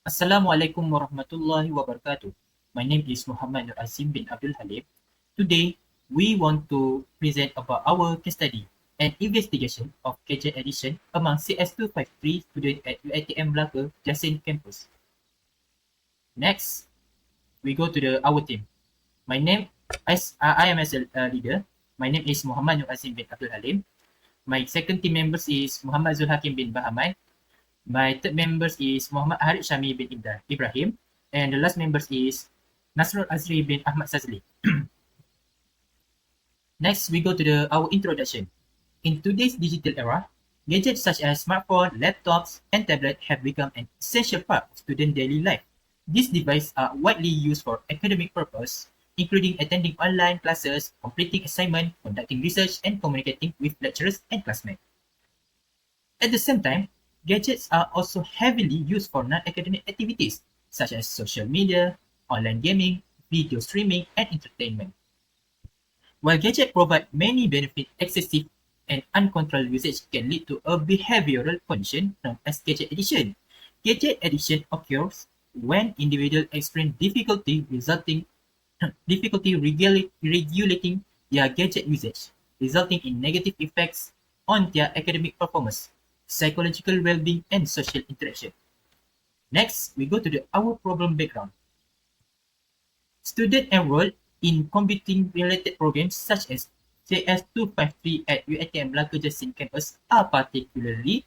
Assalamualaikum warahmatullahi wabarakatuh. My name is Muhammad Nur Azim bin Abdul Halim. Today, we want to present about our case study and investigation of gadget addiction among CS253 students at UiTM Melaka Jasin campus. Next, we go to our team. My name, I am as a leader. My name is Muhammad Nur Azim bin Abdul Halim. My second team members is Muhammad Zul Hakim bin Bahaman. My third members is Muhammad Harith Syami bin Ibrahim. And the last members is Nasrul Azri bin Ahmad Sazli. Next, we go to our introduction. In today's digital era, gadgets such as smartphones, laptops, and tablets have become an essential part of student daily life. These devices are widely used for academic purposes, including attending online classes, completing assignments, conducting research, and communicating with lecturers and classmates. At the same time, gadgets are also heavily used for non-academic activities, such as social media, online gaming, video streaming, and entertainment. While gadgets provide many benefits, excessive and uncontrolled usage can lead to a behavioral condition known as gadget addiction. Gadget addiction occurs when individuals experience difficulty regulating their gadget usage, resulting in negative effects on their academic performance, psychological well-being, and social interaction. Next, we go to our problem background. Students enrolled in computing-related programs such as CS253 at UiTM Melaka Jasin campus are particularly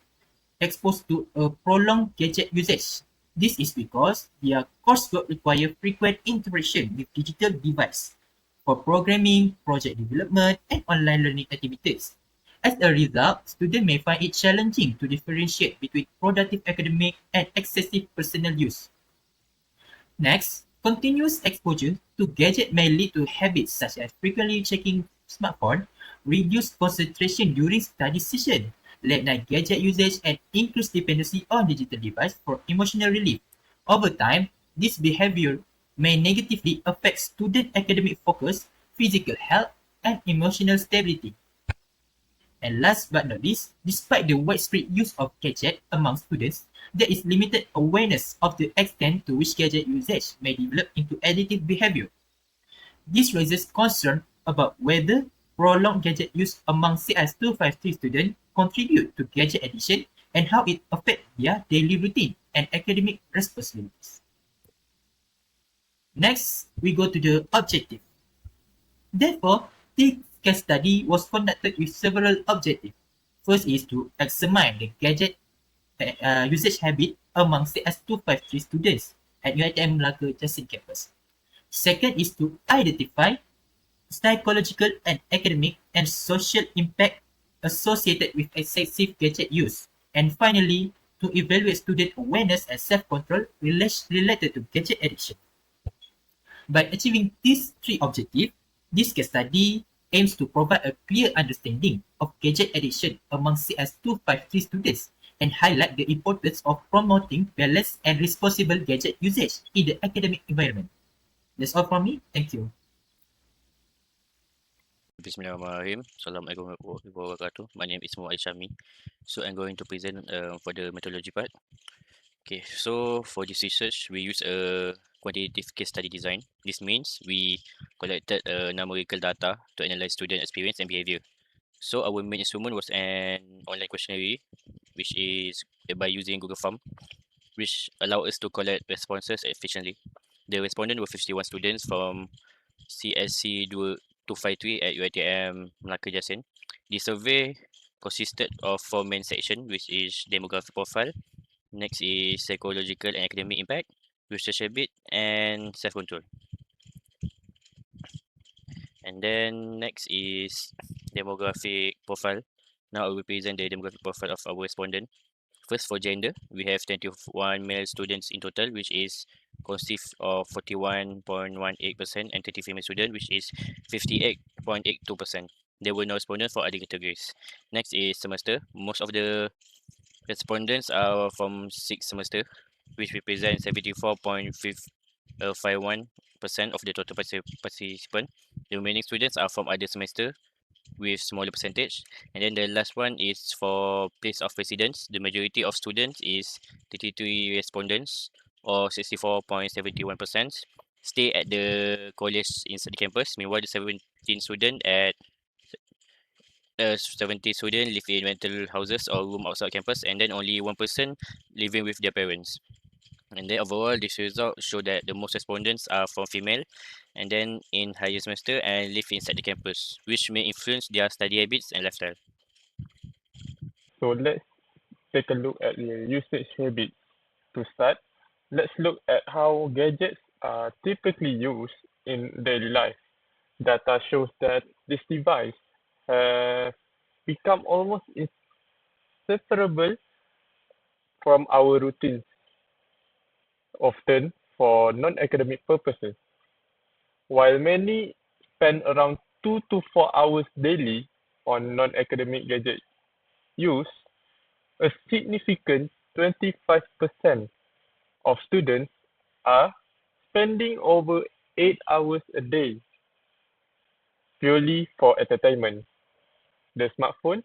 exposed to a prolonged gadget usage. This is because their coursework requires frequent interaction with digital devices for programming, project development, and online learning activities. As a result, students may find it challenging to differentiate between productive academic and excessive personal use. Next, continuous exposure to gadgets may lead to habits such as frequently checking smartphone, reduced concentration during study session, late-night gadget usage, and increased dependency on digital devices for emotional relief. Over time, this behavior may negatively affect student academic focus, physical health, and emotional stability. And last but not least, despite the widespread use of gadgets among students, there is limited awareness of the extent to which gadget usage may develop into addictive behavior. This raises concern about whether prolonged gadget use among CS253 students contribute to gadget addiction and how it affects their daily routine and academic responsibilities. Next, we go to the objective. Therefore, this case study was conducted with several objectives. First is to examine the gadget usage habit among CS253 students at UiTM Melaka Jasin campus. Second is to identify psychological and academic and social impact associated with excessive gadget use. And finally, to evaluate student awareness and self-control related to gadget addiction. By achieving these three objectives, this case study aims to provide a clear understanding of gadget addiction among CS253 students and highlight the importance of promoting balanced and responsible gadget usage in the academic environment. That's all from me. Thank you. Bismillahirrahmanirrahim. Assalamualaikum warahmatullahi wabarakatuh. My name is Muhammad Syami. So I'm going to present for the methodology part. Okay, so for this research, we use a quantitative case study design. This means we collected numerical data to analyze student experience and behavior. So our main instrument was an online questionnaire, which is by using Google Form, which allow us to collect responses efficiently. The respondent were 51 students from CSC 253 at UiTM Melaka Jasin. The survey consisted of four main sections, which is demographic profile. Next is psychological and academic impact, research habit, and self-control. And then next is demographic profile. Now I will present the demographic profile of our respondent. First, for gender, we have 21 male students in total, which is consist of 41.18% and 30 female students, which is 58.82%. There were no respondents for other categories. Next is semester. Most of the respondents are from 6th semester, which represents 74.51% of the total participant. The remaining students are from other semester with smaller percentage. And then the last one is for place of residence. The majority of students is 33 respondents, or 64.71%, stay at the college inside the campus. Meanwhile, the 17 student at 70 students live in rental houses or room outside campus, and then only one person living with their parents. And then overall, this result show that the most respondents are from female, and then in higher semester and live inside the campus, which may influence their study habits and lifestyle. So let's take a look at the usage habits. To start, let's look at how gadgets are typically used in daily life. Data shows that this device have become almost inseparable from our routines, often for non-academic purposes. While many spend around 2 to 4 hours daily on non-academic gadget use, a significant 25% of students are spending over 8 hours a day purely for entertainment. The smartphone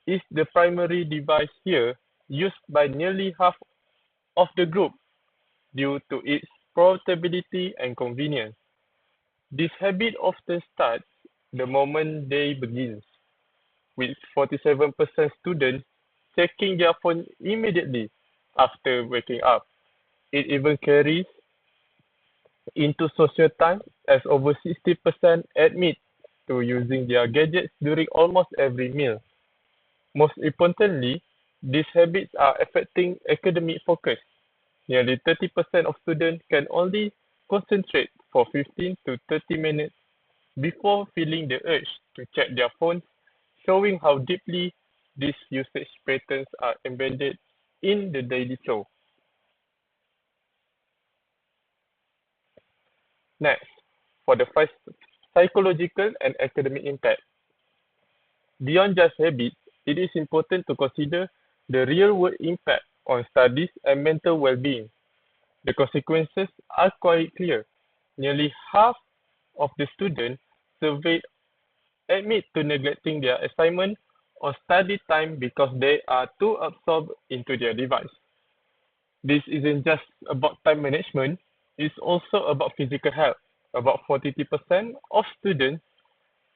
is the primary device here, used by nearly half of the group due to its portability and convenience. This habit often starts the moment day begins, with 47% students checking their phone immediately after waking up. It even carries into social time, as over 60% admit to using their gadgets during almost every meal. Most importantly, these habits are affecting academic focus. Nearly 30% of students can only concentrate for 15 to 30 minutes before feeling the urge to check their phones, showing how deeply these usage patterns are embedded in the daily flow. Next, for the psychological and academic impact. Beyond just habits, it is important to consider the real-world impact on studies and mental well-being. The consequences are quite clear. Nearly half of the students surveyed admit to neglecting their assignment or study time because they are too absorbed into their device. This isn't just about time management, it's also about physical health. About 42% of students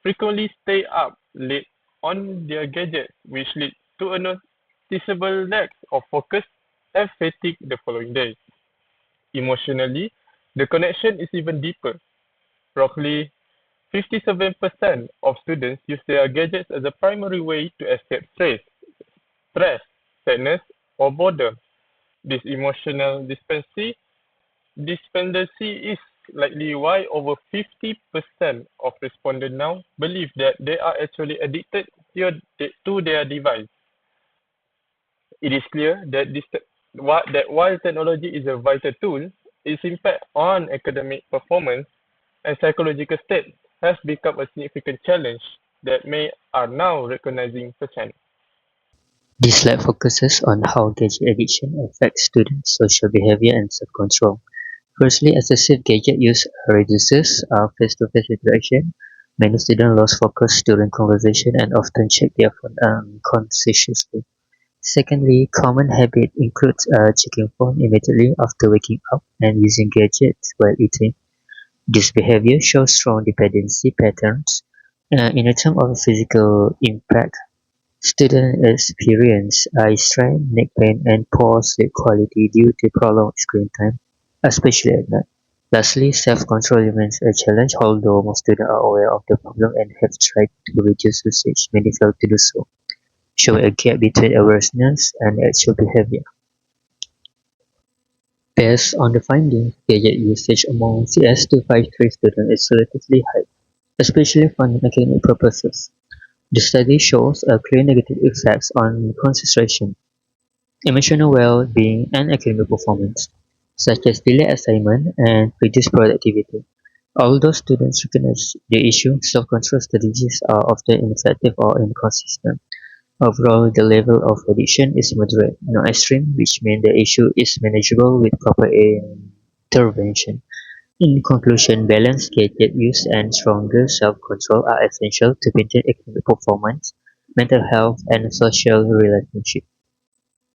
frequently stay up late on their gadgets, which leads to a noticeable lack of focus and fatigue the following day. Emotionally, the connection is even deeper. Roughly 57% of students use their gadgets as a primary way to escape stress, sadness, or boredom. This emotional dependency is likely why over 50% of respondents now believe that they are actually addicted to their device. It is clear that while technology is a vital tool, its impact on academic performance and psychological state has become a significant challenge that many are now recognizing firsthand. This slide focuses on how gadget addiction affects students' social behavior and self-control. Firstly, excessive gadget use reduces face-to-face interaction. Many students lose focus during conversation and often check their phone unconsciously. Secondly, common habit includes checking phone immediately after waking up and using gadgets while eating. This behavior shows strong dependency patterns. In a term of physical impact, students experience eye strain, neck pain, and poor sleep quality due to prolonged screen time, especially at night. Lastly, self-control remains a challenge, although most students are aware of the problem and have tried to reduce usage. Many fail to do so, showing a gap between awareness and actual behavior. Based on the findings, gadget usage among CS253 students is relatively high, especially for non-academic purposes. The study shows a clear negative effects on concentration, emotional well-being, and academic performance, such as delayed assignment and reduced productivity. Although students recognize the issue, self-control strategies are often ineffective or inconsistent. Overall, the level of addiction is moderate, not extreme, which means the issue is manageable with proper intervention. In conclusion, balanced gadget use and stronger self-control are essential to maintain academic performance, mental health, and social relationships.